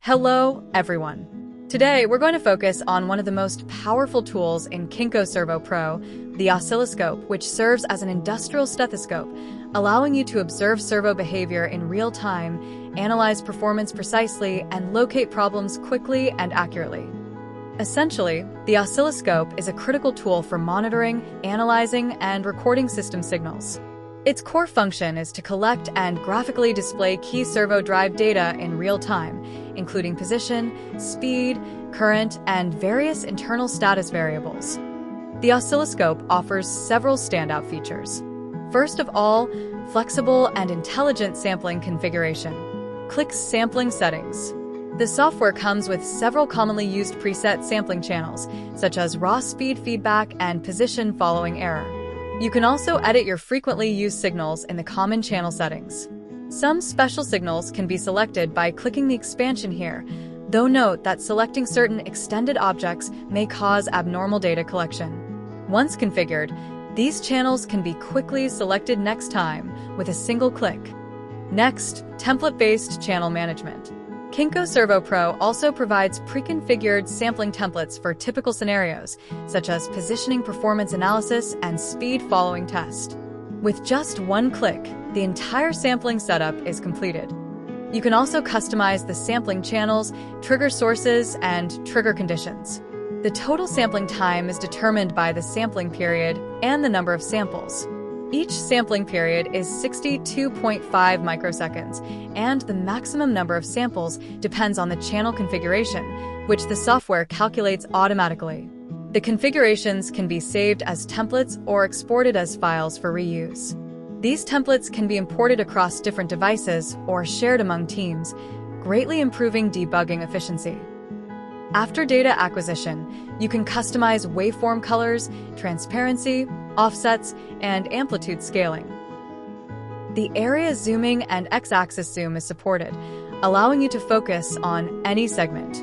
Hello, everyone. Today, we're going to focus on one of the most powerful tools in KincoServo Pro, the oscilloscope, which serves as an industrial stethoscope, allowing you to observe servo behavior in real time, analyze performance precisely, and locate problems quickly and accurately. Essentially, the oscilloscope is a critical tool for monitoring, analyzing, and recording system signals. Its core function is to collect and graphically display key servo drive data in real time, including position, speed, current, and various internal status variables. The oscilloscope offers several standout features. First of all, flexible and intelligent sampling configuration. Click Sampling Settings. The software comes with several commonly used preset sampling channels, such as raw speed feedback and position following error. You can also edit your frequently used signals in the common channel settings. Some special signals can be selected by clicking the expansion here, though note that selecting certain extended objects may cause abnormal data collection. Once configured, these channels can be quickly selected next time with a single click. Next, template-based channel management. KincoServo Pro also provides pre-configured sampling templates for typical scenarios, such as positioning performance analysis and speed following test. With just one click, the entire sampling setup is completed. You can also customize the sampling channels, trigger sources, and trigger conditions. The total sampling time is determined by the sampling period and the number of samples. Each sampling period is 62.5 microseconds, and the maximum number of samples depends on the channel configuration, which the software calculates automatically. The configurations can be saved as templates or exported as files for reuse. These templates can be imported across different devices or shared among teams, greatly improving debugging efficiency. After data acquisition, you can customize waveform colors, transparency, offsets, and amplitude scaling. The area zooming and x-axis zoom is supported, allowing you to focus on any segment.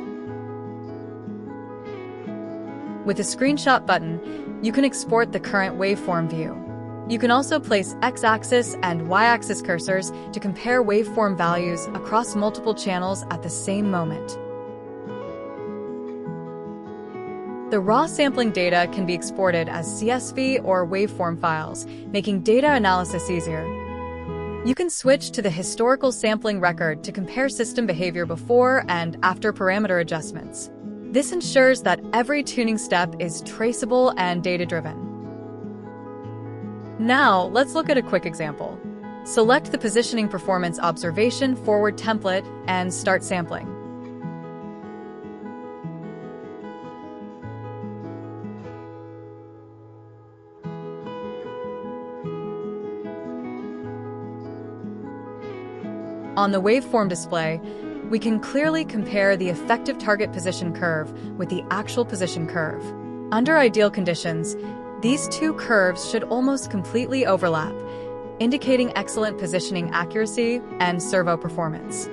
With a screenshot button, you can export the current waveform view. You can also place x-axis and y-axis cursors to compare waveform values across multiple channels at the same moment. The raw sampling data can be exported as CSV or waveform files, making data analysis easier. You can switch to the historical sampling record to compare system behavior before and after parameter adjustments. This ensures that every tuning step is traceable and data-driven. Now, let's look at a quick example. Select the Positioning Performance Observation Forward template and start sampling. On the waveform display, we can clearly compare the effective target position curve with the actual position curve. Under ideal conditions, these two curves should almost completely overlap, indicating excellent positioning accuracy and servo performance.